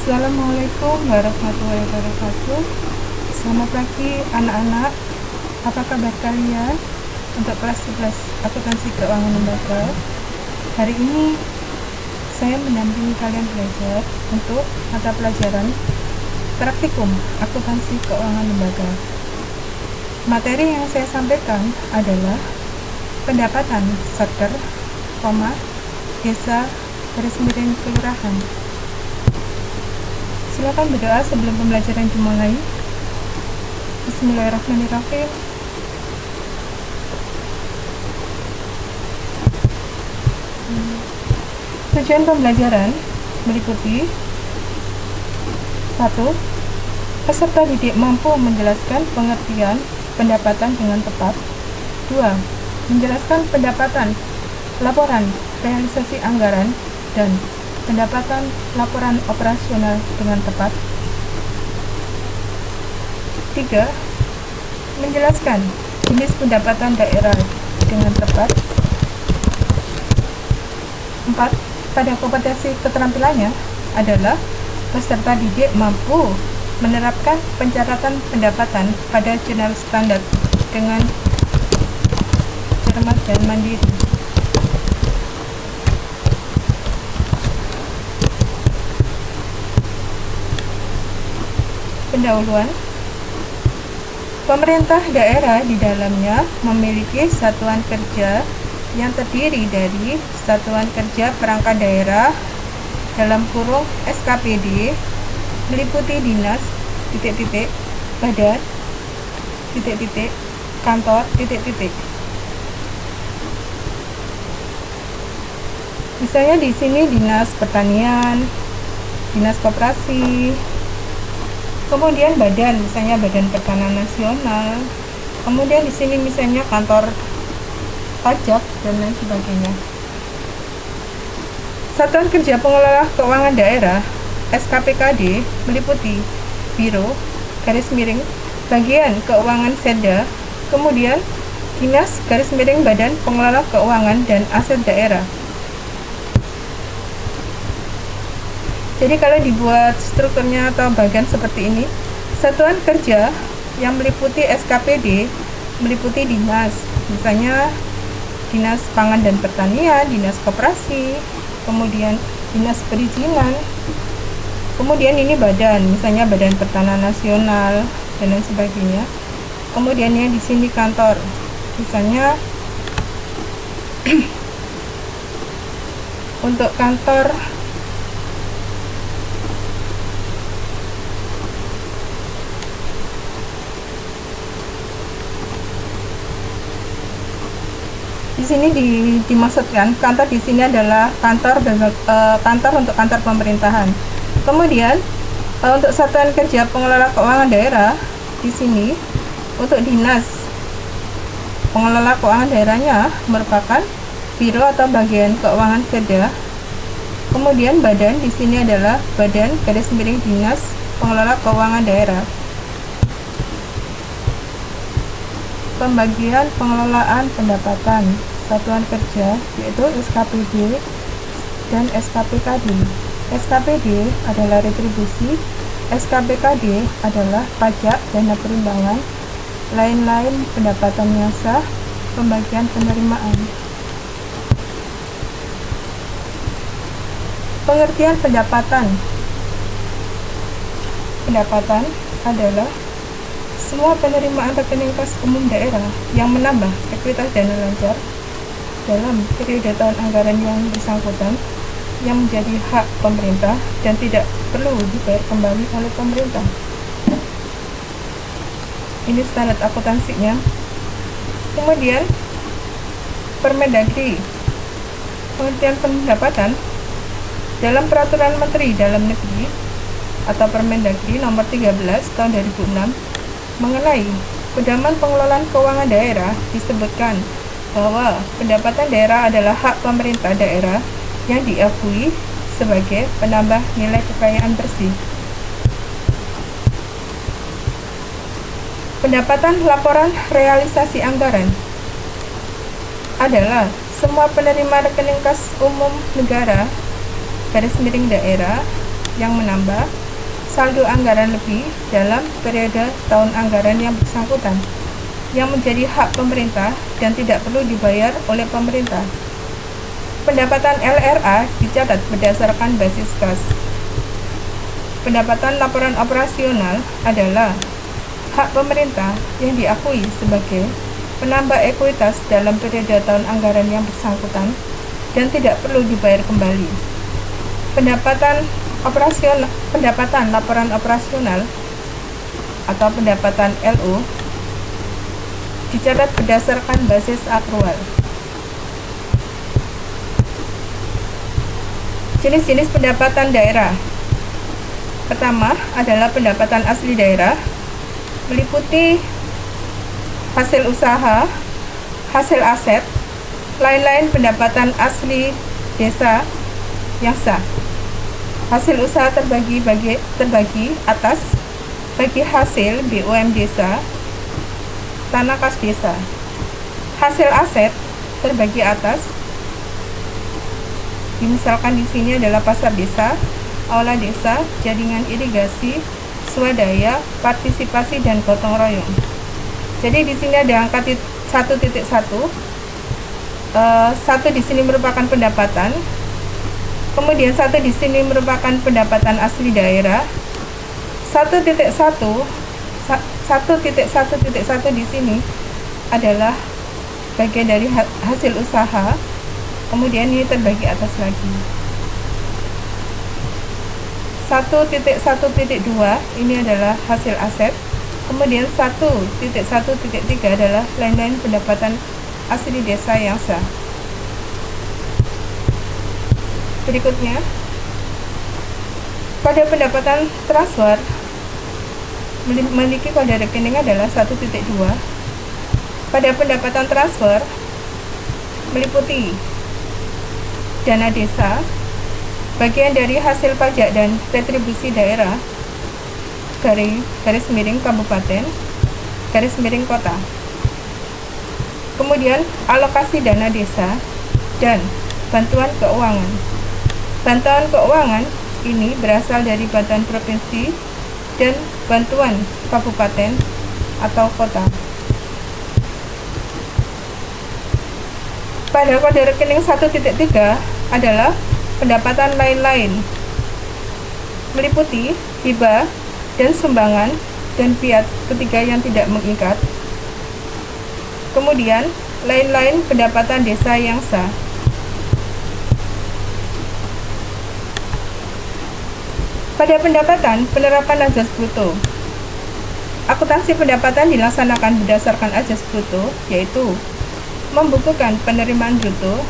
Assalamualaikum warahmatullahi wabarakatuh. Selamat pagi anak-anak. Apa kabar kalian? Untuk kelas 11 akuntansi keuangan lembaga, hari ini saya mendampingi kalian belajar untuk mata pelajaran praktikum akuntansi keuangan lembaga. Materi yang saya sampaikan adalah pendapatan seker, desa, garis miring kelurahan. Silakan berdoa sebelum pembelajaran dimulai. Bismillahirrahmanirrahim. Tujuan pembelajaran meliputi 1. Peserta didik mampu menjelaskan pengertian pendapatan dengan tepat. 2. Menjelaskan pendapatan laporan realisasi anggaran dan pendapatan laporan operasional dengan tepat. 3. Menjelaskan jenis pendapatan daerah dengan tepat. 4. Pada kompetensi keterampilannya adalah peserta didik mampu menerapkan pencatatan pendapatan pada jurnal standar dengan cermat dan mandiri. Pendahuluan. Pemerintah daerah di dalamnya memiliki satuan kerja yang terdiri dari Satuan Kerja Perangkat Daerah (SKPD) meliputi dinas, badan, kantor, Misalnya di sini dinas pertanian, dinas koperasi, kemudian badan, misalnya Badan Pertanahan Nasional, kemudian di sini misalnya kantor pajak dan lain sebagainya. Satuan Kerja Pengelola Keuangan Daerah (SKPKD) meliputi Biro, garis miring, Bagian Keuangan Setda, kemudian Dinas, garis miring, Badan Pengelola Keuangan dan Aset Daerah. Jadi kalau dibuat strukturnya atau bagian seperti ini, satuan kerja yang meliputi SKPD meliputi dinas, misalnya Dinas Pangan dan Pertanian, Dinas Koperasi, kemudian Dinas Perizinan, kemudian ini badan, misalnya Badan Pertanahan Nasional dan lain sebagainya. Kemudian yang di sini kantor, misalnya untuk kantor di sini dimaksudkan kantor di sini adalah kantor untuk kantor pemerintahan. Kemudian untuk Satuan Kerja Pengelola Keuangan Daerah di sini untuk dinas pengelola keuangan daerahnya merupakan biro atau bagian keuangan Setda. Kemudian badan di sini adalah badan garis miring dinas pengelola keuangan daerah. Pembagian pengelolaan pendapatan satuan kerja yaitu SKPD dan SKPKD. SKPD adalah retribusi, SKPKD adalah pajak, dana perimbangan, lain-lain pendapatan yang sah, pembagian penerimaan. Pengertian pendapatan. Pendapatan adalah semua penerimaan rekening kas umum daerah yang menambah ekuitas dana lancar dalam periode tahun anggaran yang bersangkutan yang menjadi hak pemerintah dan tidak perlu dibayar kembali oleh pemerintah. Ini standar akuntansinya. Kemudian Permendagri. Pengertian pendapatan dalam Peraturan Menteri Dalam Negeri atau Permendagri nomor 13 tahun 2006 mengenai pedoman pengelolaan keuangan daerah disebutkan bahwa pendapatan daerah adalah hak pemerintah daerah yang diakui sebagai penambah nilai kekayaan bersih. Pendapatan laporan realisasi anggaran adalah semua penerima rekening kas umum negara garis miring daerah yang menambah saldo anggaran lebih dalam periode tahun anggaran yang bersangkutan, yang menjadi hak pemerintah dan tidak perlu dibayar oleh pemerintah. Pendapatan LRA dicatat berdasarkan basis kas. Pendapatan laporan operasional adalah hak pemerintah yang diakui sebagai penambah ekuitas dalam periode tahun anggaran yang bersangkutan dan tidak perlu dibayar kembali. Pendapatan laporan operasional atau pendapatan LO dicatat berdasarkan basis akrual. Jenis-jenis pendapatan daerah. Pertama adalah pendapatan asli daerah, meliputi hasil usaha, hasil aset, lain-lain pendapatan asli desa yang sah. Hasil usaha terbagi atas bagi hasil BUM desa, tanah kas desa. Hasil aset terbagi atas, misalkan di sini adalah pasar desa, aula desa, jaringan irigasi, swadaya, partisipasi, dan gotong royong. Jadi di sini ada angka 1.1. Satu di sini merupakan pendapatan. Kemudian satu di sini merupakan pendapatan asli daerah. 1.1 di sini adalah bagian dari hasil usaha. Kemudian ini terbagi atas lagi. 1.1.2 ini adalah hasil aset. Kemudian 1.1.3 adalah lain-lain pendapatan asli desa yang sah. Berikutnya, pada pendapatan transfer memiliki kode rekening adalah 1.2. Pada pendapatan transfer meliputi dana desa, bagian dari hasil pajak dan retribusi daerah, garis miring kabupaten, garis miring kota. Kemudian alokasi dana desa dan bantuan keuangan. Bantuan keuangan ini berasal dari bantuan provinsi dan bantuan kabupaten atau kota. Pada kode rekening 1.3 adalah pendapatan lain-lain, meliputi hibah dan sumbangan dan pihak ketiga yang tidak mengikat. Kemudian lain-lain pendapatan desa yang sah. Pada pendapatan penerapan azas bruto, akuntansi pendapatan dilaksanakan berdasarkan azas bruto, yaitu membukukan penerimaan bruto,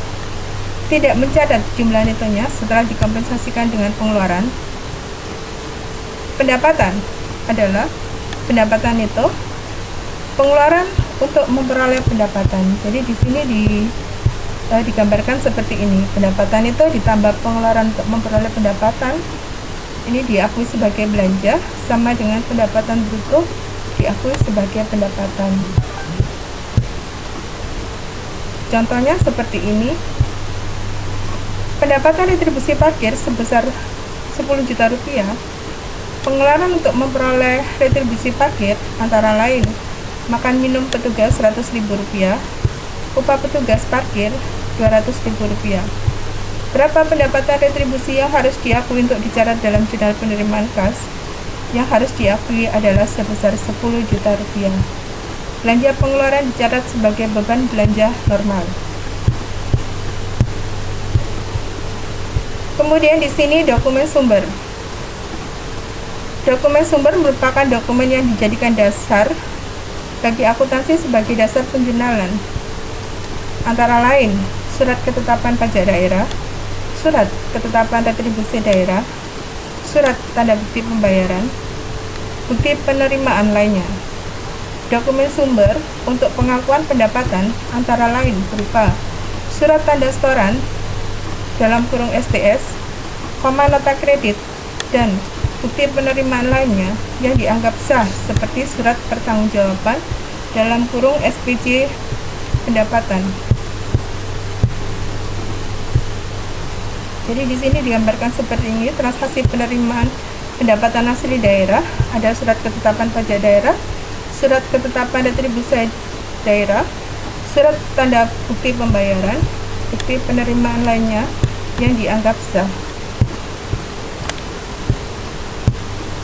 tidak mencatat jumlah netonya setelah dikompensasikan dengan pengeluaran. Pendapatan adalah pendapatan neto, pengeluaran untuk memperoleh pendapatan. Jadi di sini digambarkan seperti ini. Pendapatan itu ditambah pengeluaran untuk memperoleh pendapatan. Ini diakui sebagai belanja, sama dengan pendapatan bruto diakui sebagai pendapatan. Contohnya seperti ini. Pendapatan retribusi parkir sebesar 10 juta rupiah. Pengeluaran untuk memperoleh retribusi parkir antara lain makan minum petugas 100.000 rupiah, upah petugas parkir 200.000 rupiah. Berapa pendapatan retribusi yang harus diakui untuk dicatat dalam jurnal penerimaan kas? Yang harus diakui adalah sebesar 10 juta rupiah. Belanja pengeluaran dicatat sebagai beban belanja normal. Kemudian di sini dokumen sumber. Dokumen sumber merupakan dokumen yang dijadikan dasar bagi akuntansi sebagai dasar penjurnalan. Antara lain, surat ketetapan pajak daerah, surat ketetapan retribusi daerah, surat tanda bukti pembayaran, bukti penerimaan lainnya. Dokumen sumber untuk pengakuan pendapatan antara lain berupa surat tanda setoran dalam kurung STS, nota kredit, dan bukti penerimaan lainnya yang dianggap sah seperti surat pertanggungjawaban dalam kurung SPJ pendapatan. Jadi di sini digambarkan seperti ini transaksi penerimaan pendapatan asli daerah. Ada surat ketetapan pajak daerah, surat ketetapan retribusi daerah, surat tanda bukti pembayaran, bukti penerimaan lainnya yang dianggap sah.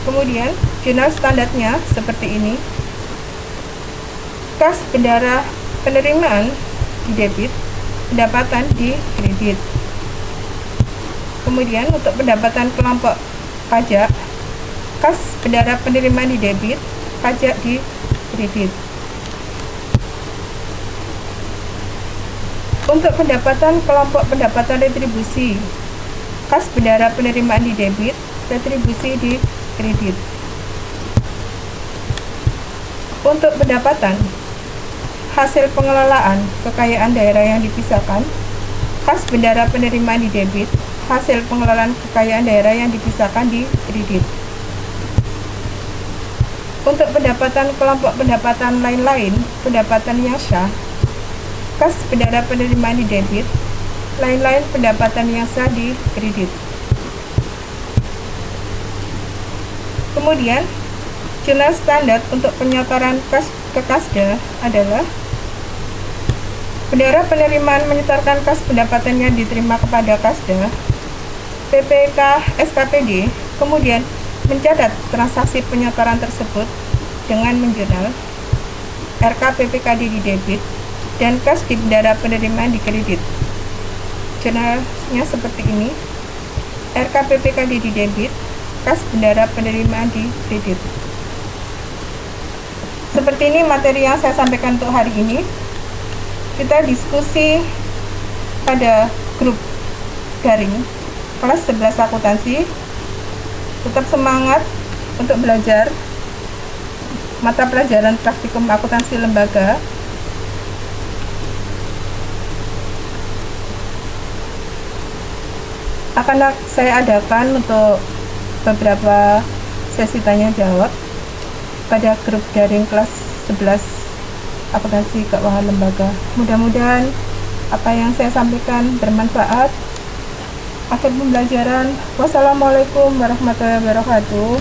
Kemudian jurnal standarnya seperti ini. Kas bendara penerimaan di debit, pendapatan di kredit. Kemudian untuk pendapatan kelompok pajak, kas bendara penerimaan di debit, pajak di kredit. Untuk pendapatan kelompok pendapatan retribusi, kas bendara penerimaan di debit, retribusi di kredit. Untuk pendapatan hasil pengelolaan kekayaan daerah yang dipisahkan, kas bendara penerimaan di debit, hasil pengelolaan kekayaan daerah yang dipisahkan di kredit. Untuk pendapatan kelompok pendapatan lain-lain, pendapatan yang sah, kas bendara penerimaan di debit, lain-lain pendapatan yang sah di kredit. Kemudian, jurnal standar untuk penyotoran kas ke Kasda adalah bendara penerimaan menyetorkan kas pendapatan yang diterima kepada Kasda, PPK SKPD, kemudian mencatat transaksi penyotoran tersebut dengan menjurnal RK PPKD di debit dan kas di bendara penerimaan di kredit. Jurnalnya seperti ini. RK PPKD di debit, kas bendara penerimaan di kredit. Seperti ini materi yang saya sampaikan untuk hari ini. Kita diskusi pada grup daring kelas 11 akuntansi. Tetap semangat untuk belajar mata pelajaran praktikum akuntansi lembaga. Akan saya adakan untuk beberapa sesi tanya jawab pada grup daring kelas 11 akuntansi keuangan lembaga. Mudah-mudahan apa yang saya sampaikan bermanfaat. Akhir pembelajaran. Wassalamualaikum warahmatullahi wabarakatuh.